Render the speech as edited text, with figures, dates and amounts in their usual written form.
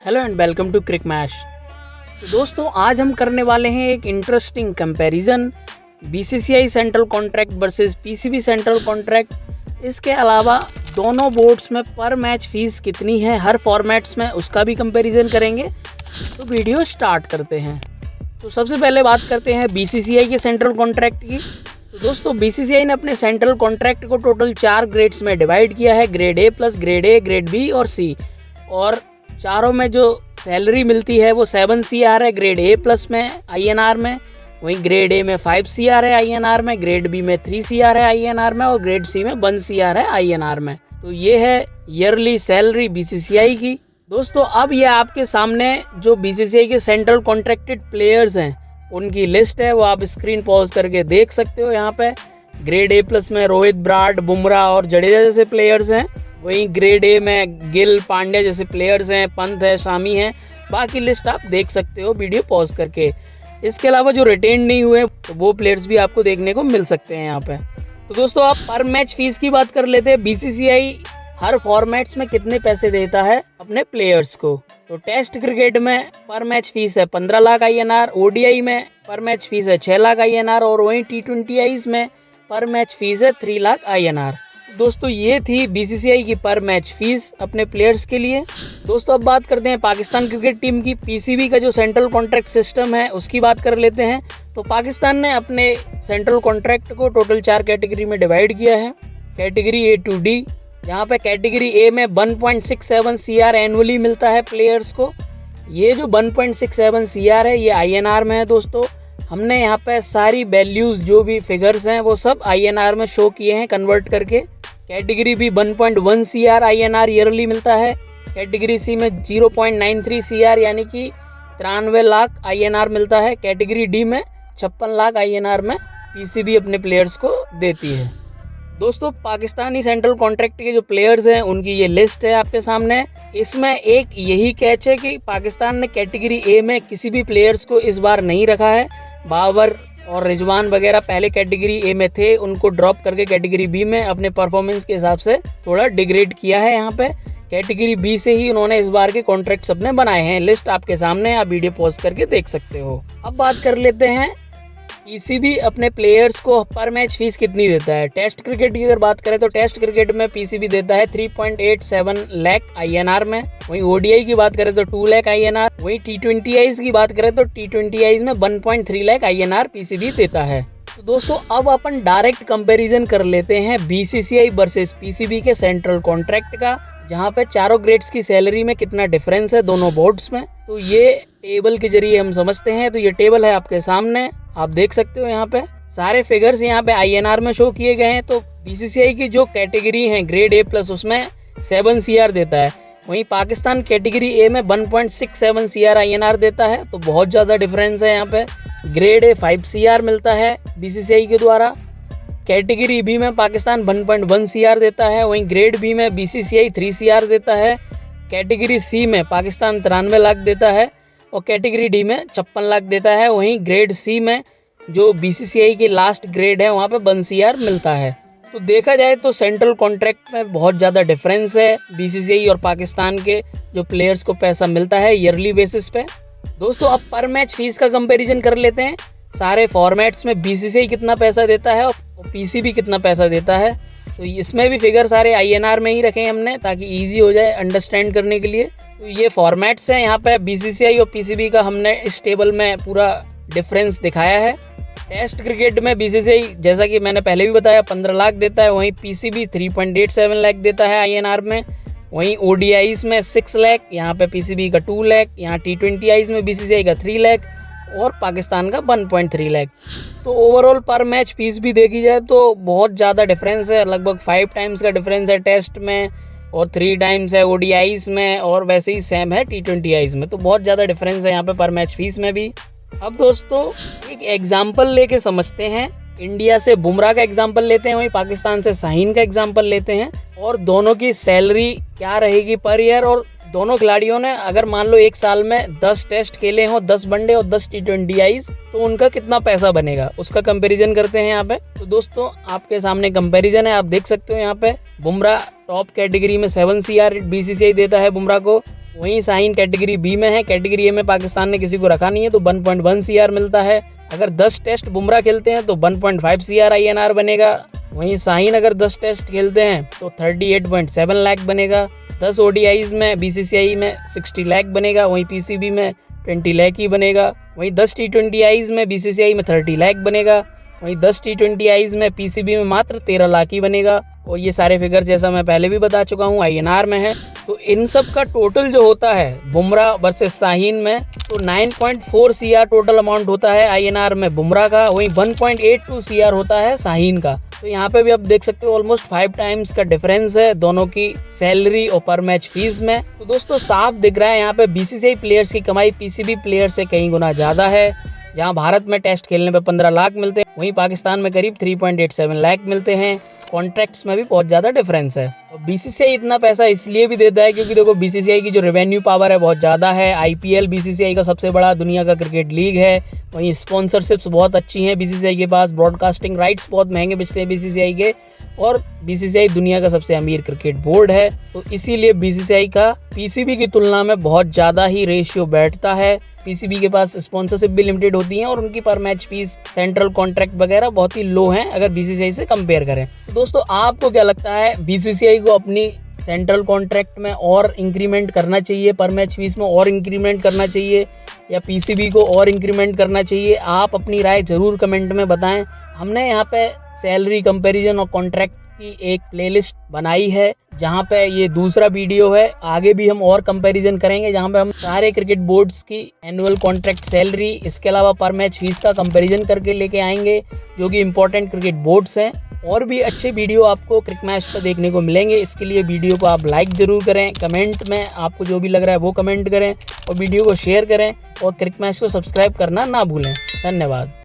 Hello and welcome to Cric Mash. तो दोस्तों आज हम करने वाले हैं एक interesting comparison BCCI central contract versus PCB central contract. इसके अलावा दोनों बोर्ड्स में पर मैच फीस कितनी है हर फॉर्मेट्स में, उसका भी कंपैरिजन करेंगे। तो वीडियो स्टार्ट करते हैं। तो सबसे पहले बात करते हैं बीसीसीआई के सेंट्रल कॉन्ट्रैक्ट की। तो दोस्तों बीसीसीआई ने अपने सेंट्रल कॉन्ट्रैक्ट को टोटल 4 ग्रेड्स में डिवाइड किया है, grade A plus, grade A, grade B और सी। और चारों में जो सैलरी मिलती है वो 7 CR है ग्रेड ए प्लस में INR में, वहीं ग्रेड ए में 5 CR है INR में, ग्रेड बी में 3 CR है INR में और ग्रेड सी में 1 CR है INR में। तो ये है ईयरली सैलरी बीसीसीआई की। दोस्तों अब ये आपके सामने जो बीसीसीआई के सेंट्रल कॉन्ट्रैक्टेड प्लेयर्स हैं उनकी लिस्ट है, वो आप स्क्रीन पॉज करके देख सकते हो। यहाँ पे ग्रेड ए प्लस में रोहित, ब्राड, बुमराह और जडेजा जैसे प्लेयर्स हैं। वहीं ग्रेड ए में गिल, पांड्या जैसे प्लेयर्स हैं, पंत है, शामी हैं। बाकी लिस्ट आप देख सकते हो वीडियो पॉज करके। इसके अलावा जो रिटेन नहीं हुए तो वो प्लेयर्स भी आपको देखने को मिल सकते हैं यहाँ पे। तो दोस्तों आप पर मैच फीस की बात कर लेते हैं। बीसीसीआई हर फॉर्मेट्स में कितने पैसे देता है अपने प्लेयर्स को। तो टेस्ट क्रिकेट में पर मैच फीस है 15 लाख INR, ODI में पर मैच फीस है 6 लाख INR और वहीं T20Is में पर मैच फीस है 3 लाख INR। दोस्तों ये थी बीसीसीआई की पर मैच फीस अपने प्लेयर्स के लिए। दोस्तों अब बात करते हैं पाकिस्तान क्रिकेट टीम की। पीसीबी का जो सेंट्रल कॉन्ट्रैक्ट सिस्टम है उसकी बात कर लेते हैं। तो पाकिस्तान ने अपने सेंट्रल कॉन्ट्रैक्ट को टोटल 4 कैटेगरी में डिवाइड किया है। कैटेगरी A to D, यहाँ पे कैटेगरी A में 1.67 CR एनुअली मिलता है प्लेयर्स को। ये जो 1.67 CR है ये INR में है। दोस्तों हमने यहाँ पे सारी वैल्यूज़ जो भी फिगर्स हैं वो सब INR में शो किए हैं कन्वर्ट करके। Category B 1.1 CR INR yearly मिलता है। कैटेगरी C में 0.93 CR यानी कि 93 लाख INR मिलता है। कैटेगरी D में 56 लाख INR में पीसीबी अपने प्लेयर्स को देती है। दोस्तों पाकिस्तानी सेंट्रल कॉन्ट्रैक्ट के जो प्लेयर्स हैं उनकी ये लिस्ट है आपके सामने। इसमें एक यही कैच है कि पाकिस्तान ने कैटेगरी A में किसी भी प्लेयर्स को इस बार नहीं रखा है। बाबर और रिजवान वगैरह पहले कैटेगरी A में थे, उनको ड्रॉप करके कैटेगरी B में अपने परफॉर्मेंस के हिसाब से थोड़ा डिग्रेड किया है। यहाँ पे कैटेगरी B से ही उन्होंने इस बार के कॉन्ट्रैक्ट्स अपने बनाए हैं। लिस्ट आपके सामने, आप वीडियो पॉज करके देख सकते हो। अब बात कर लेते हैं पीसीबी अपने प्लेयर्स को पर मैच फीस कितनी देता है। टेस्ट क्रिकेट की अगर बात करें तो टेस्ट क्रिकेट में पीसीबी देता है 3.87 लाख INR में। वहीं ODI की बात करें तो 2 लाख INR। वहीं T20Is की बात करें तो T20Is में 1.3 लाख INR पीसीबी देता है। तो दोस्तों अब अपन डायरेक्ट कंपैरिजन कर लेते हैं बीसीसीआई वर्सेस पीसीबी के सेंट्रल कॉन्ट्रैक्ट का, जहाँ पे चारों ग्रेड्स की सैलरी में कितना डिफरेंस है दोनों बोर्ड्स में। तो ये टेबल के जरिए हम समझते हैं। तो ये टेबल है आपके सामने, आप देख सकते हो। यहाँ पे सारे फिगर्स यहाँ पे INR में शो किए गए हैं। तो बीसीसीआई की जो कैटेगरी है ग्रेड A प्लस उसमें 7 CR देता है। वहीं पाकिस्तान कैटेगरी A में 1.67 CR INR देता है। तो बहुत ज़्यादा डिफरेंस है यहाँ पे। ग्रेड A 5 CR मिलता है बीसीसीआई के द्वारा। कैटेगरी B में पाकिस्तान 1.1 CR देता है। वहीं ग्रेड B में बीसीसीआई 3 CR देता है। कैटेगरी C में पाकिस्तान 93 लाख देता है और कैटेगरी D में 56 लाख देता है। वहीं ग्रेड C में जो बीसीसीआई की लास्ट ग्रेड है वहाँ पे 1 CR मिलता है। तो देखा जाए तो सेंट्रल कॉन्ट्रैक्ट में बहुत ज़्यादा डिफरेंस है बीसीसीआई और पाकिस्तान के जो प्लेयर्स को पैसा मिलता है ईयरली बेसिस पे। दोस्तों अब पर मैच फीस का कंपैरिजन कर लेते हैं। सारे फॉर्मेट्स में बीसीसीआई कितना पैसा देता है और पीसीबी कितना पैसा देता है। तो इसमें भी फिगर सारे INR में ही रखे हैं हमने ताकि इजी हो जाए अंडरस्टैंड करने के लिए। तो ये फॉर्मेट्स हैं। यहाँ पे बीसीसीआई और पीसीबी का हमने इस टेबल में पूरा डिफरेंस दिखाया है। टेस्ट क्रिकेट में बीसीसीआई जैसा कि मैंने पहले भी बताया 15 लाख देता है। वहीं पीसीबी 3.87 लाख देता है INR में। वहीं ODIs में 6 लाख, यहाँ पे पीसीबी का 2 लाख, यहाँ T20Is में बीसीसीआई का 3 लाख और पाकिस्तान का 1.3 लाख। तो ओवरऑल पर मैच फीस भी देखी जाए तो बहुत ज़्यादा डिफरेंस है। लगभग 5 टाइम्स का डिफरेंस है टेस्ट में और 3 टाइम्स है ODIs में और वैसे ही सेम है T20Is में। तो बहुत ज़्यादा डिफरेंस है यहाँ पे पर मैच फीस में भी। अब दोस्तों एक एग्जाम्पल लेके समझते हैं। इंडिया से बुमराह का एग्जाम्पल लेते हैं, वहीं पाकिस्तान से शाहीन का एग्जाम्पल लेते हैं और दोनों की सैलरी क्या रहेगी पर ईयर। और दोनों खिलाड़ियों ने अगर मान लो एक साल में 10 टेस्ट खेले हों, 10 वनडे और 10 T20Is, तो उनका कितना पैसा बनेगा उसका कंपैरिजन करते हैं यहाँ पे। तो दोस्तों आपके सामने कंपैरिजन है, आप देख सकते हो। यहाँ पे बुमराह टॉप कैटेगरी में 7 CR बीसीसीआई देता है बुमराह को। वहीं शाहीन कैटेगरी बी में है। कैटेगरी ए में पाकिस्तान ने किसी को रखा नहीं है, तो 1.1 CR मिलता है। अगर 10 टेस्ट बुमराह खेलते हैं तो 1.5 CR INR बनेगा। वहीं शाहीन अगर 10 टेस्ट खेलते हैं तो 38.7 लाख बनेगा। 10 ODIs में BCCI में 60 लाख बनेगा। वहीं PCB में 20 लाख ही बनेगा। वहीं 10 T20Is में BCCI में 30 लाख बनेगा। वहीं 10 T20Is में PCB में मात्र 13 लाख ही बनेगा। और ये सारे फिगर जैसा मैं पहले भी बता चुका हूँ INR में है। तो इन सब का टोटल जो होता है बुमराह वर्सेस शाहीन में, तो 9.4 CR टोटल अमाउंट होता है INR में बुमराह का। वहीं 1.82 CR होता है शाहीन का। तो यहाँ पे भी आप देख सकते हो ऑलमोस्ट 5 टाइम्स का डिफरेंस है दोनों की सैलरी और पर मैच फीस में। तो दोस्तों साफ दिख रहा है यहाँ पे BCCI प्लेयर्स की कमाई PCB प्लेयर से कई गुना ज़्यादा है। जहाँ भारत में टेस्ट खेलने पे 15 लाख मिलते हैं, वहीं पाकिस्तान में करीब 3.87 लाख मिलते हैं। कॉन्ट्रैक्ट्स में भी बहुत ज़्यादा डिफरेंस है। और BCCI इतना पैसा इसलिए भी देता है क्योंकि देखो BCCI की जो रेवेन्यू पावर है बहुत ज़्यादा है। IPL BCCI का सबसे बड़ा दुनिया का क्रिकेट लीग है। वहीं स्पॉन्सरशिप्स बहुत अच्छी हैं BCCI के पास। ब्रॉडकास्टिंग राइट्स बहुत महंगे बिकते हैं BCCI के। और BCCI दुनिया का सबसे अमीर क्रिकेट बोर्ड है, तो इसीलिए BCCI का PCB की तुलना में बहुत ज़्यादा ही रेशियो बैठता है। PCB के पास स्पॉन्सरशिप भी लिमिटेड होती हैं और उनकी पर मैच फीस, सेंट्रल कॉन्ट्रैक्ट वगैरह बहुत ही लो हैं अगर BCCI से कंपेयर करें। तो दोस्तों आपको क्या लगता है, BCCI को अपनी सेंट्रल कॉन्ट्रैक्ट में और इंक्रीमेंट करना चाहिए, पर मैच फीस में और इंक्रीमेंट करना चाहिए, या PCB को और इंक्रीमेंट करना चाहिए? आप अपनी राय ज़रूर कमेंट में बताएं। हमने यहाँ पे सैलरी कंपैरिजन और कॉन्ट्रैक्ट की एक प्लेलिस्ट बनाई है जहाँ पे ये दूसरा वीडियो है। आगे भी हम और कंपैरिजन करेंगे जहाँ पे हम सारे क्रिकेट बोर्ड्स की एनुअल कॉन्ट्रैक्ट सैलरी, इसके अलावा पर मैच फीस का कंपैरिजन करके लेके आएंगे जो कि इंपॉर्टेंट क्रिकेट बोर्ड्स हैं। और भी अच्छे वीडियो आपको क्रिक मैच पर देखने को मिलेंगे। इसके लिए वीडियो को आप लाइक ज़रूर करें, कमेंट में आपको जो भी लग रहा है वो कमेंट करें और वीडियो को शेयर करें और क्रिक मैच को सब्सक्राइब करना ना भूलें। धन्यवाद।